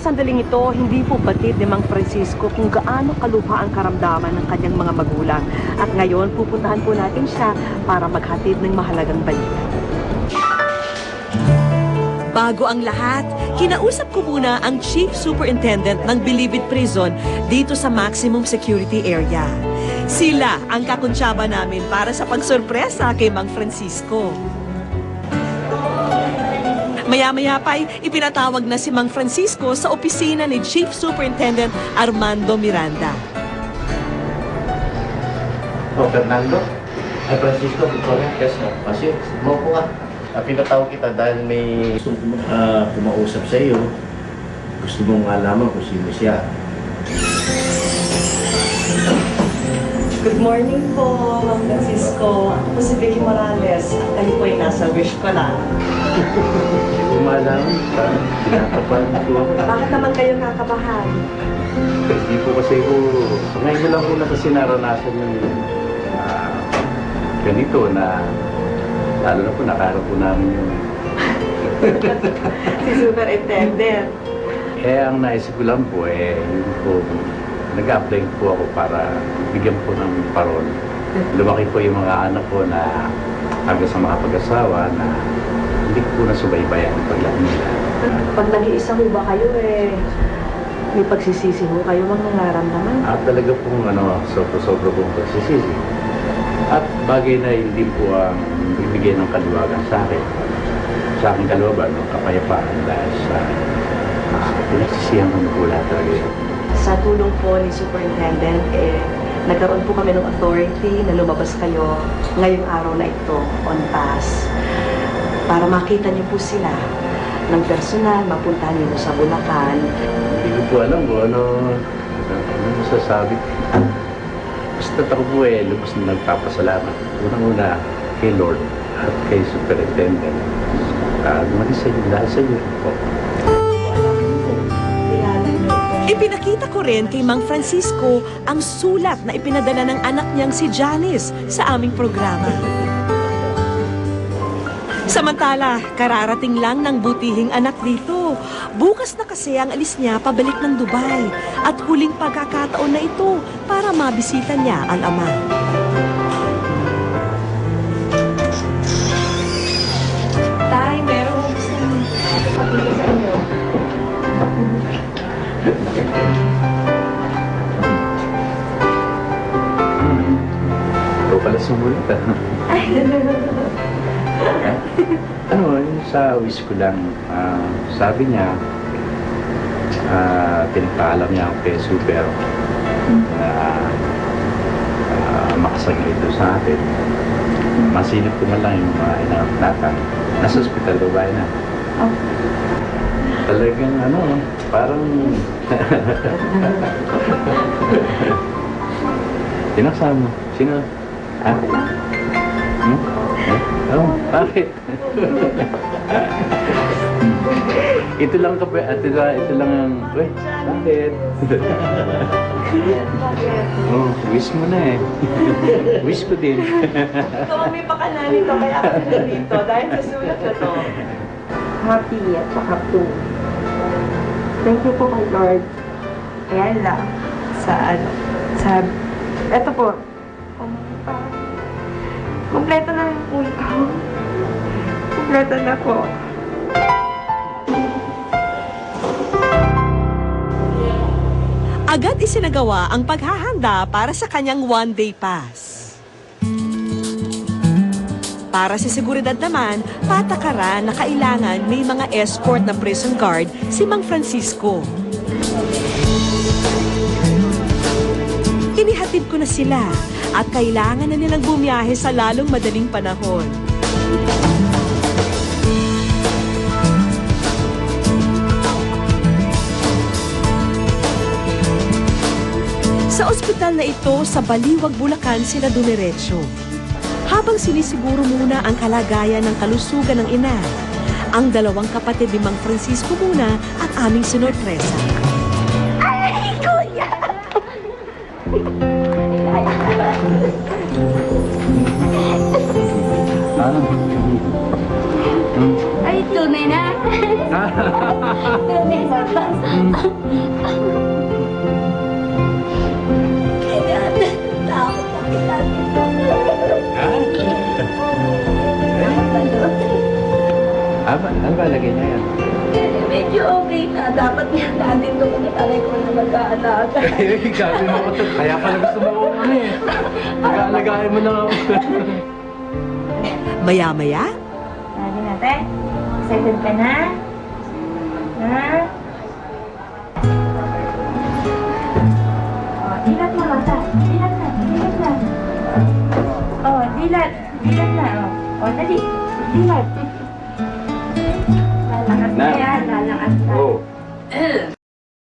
sandaling ito, hindi po batid ni Mang Francisco kung gaano kaluha ang karamdaman ng kanyang mga magulang. At ngayon, pupuntahan po natin siya para maghatid ng mahalagang balita. Bago ang lahat, kinausap ko muna ang Chief Superintendent ng Bilibid Prison dito sa maximum security area. Sila ang kakuntsaba namin para sa pagsorpresa kay Mang Francisco. Maya-maya pa ipinatawag na si Mang Francisco sa opisina ni Chief Superintendent Armando Miranda. Fernando? Ay, Francisco, Victoria. Yes, sir. Kasi, maupo ka. Pinatawag kita dahil may kumausap sa iyo. Gusto mong alaman kung sino siya. Good morning po, Mang Francisco. Ako po si Vicky Morales. At kayo po ay nasa wish ko lang. Hindi ko malaman. Tinatapan ko. Bakit naman kayo kakabahan? Hindi po kasi ko... Ngayon ko lang po na kasi naranasan yung ganito na... Lalo na po, nakaharap po namin yung... Si Superintendent. Ang naisip ko lang po, yun po, nag-apply po ako para bigyan po ng parol. Lumaki po yung mga anak ko na hanggang sa mga pag-asawa na hindi ko na subaybayan ang paglaki nila. Pag nag-iisa ho ba kayo may pagsisisi ho kayo mang nararamdaman? At talaga pong sobra-sobra pong pagsisisi. At bagay na hindi po ang bibigay ng kaluwagan sa akin. Sa aking kaluwagan, kapayapaan dahil sa pinagsisihan ng magula talaga yun. Sa tulong po ni Superintendent, nagkaroon po kami ng authority na lumabas kayo ngayong araw na ito on task para makita niyo po sila ng personal, mapuntahan niyo sa Bulacan. Hindi ko po alam kung ano masasabi. Basta ako po lubos na nagpapasalamat. Unang-una kay Lord at kay Superintendent. Mali sa inyo, dahil sa inyo po. Ipinakita ko rin kay Mang Francisco ang sulat na ipinadala ng anak niyang si Janice sa aming programa. Samantala, kararating lang ng butihing anak dito. Bukas na kasi ang alis niya pabalik ng Dubai at huling pagkakataon na ito para mabisita niya ang ama. Tay, meron mo gustong ipapagay sa inyo. Ikaw pala sumulit sa wish ko lang, sabi niya, pinagpaalam niya ako kay Super na makasagay ito sa atin. Masilip ko man lang yung mga inanak natin. Nasa ospital, babae na. Oh. Talagang parang... Sino kasama? Sino? Ha? Bakit? Ito lang ito lang ang... Uy, bakit? Wish mo na Wish ko din. Ito ang may pakanan nito, kaya ako nandito dahil sa sulat na to. Happy at saka po. Thank you po kay Lord. Ayan lang. Eto po. Kompleto na yung pool ko. Kompleto na po. Agad isinagawa ang paghahanda para sa kanyang one-day pass. Para sa seguridad naman, patakaran na kailangan may mga escort na prison guard si Mang Francisco. Inihatid ko na sila at kailangan na nilang bumiyahe sa lalong madaling panahon. Sa ospital na ito, sa Baliwag, Bulacan, sila dumiretso. Habang sinisiguro muna ang kalagayan ng kalusugan ng ina, ang dalawang kapatid ni Mang Francisco muna at aming sinorpresa. Ay, kuya! Ay, Ay, tunay na. Tunay na. Kaya, takot na kita dito. Ano ba lagay niya yan? Medyo okay na. Dapat yan natin doon kung italay ko na mag-aalaga. Gabi mo ko to. Kaya pala gusto mo ako eh. Nag-aalagayin mo na ako. Maya-maya, Lagi natin. Excited ka na? Ha? Oh, dilat mo mata. Dilat na. Dilat na. Oh, dilat. Dilat na. Oh, dali. Dilat.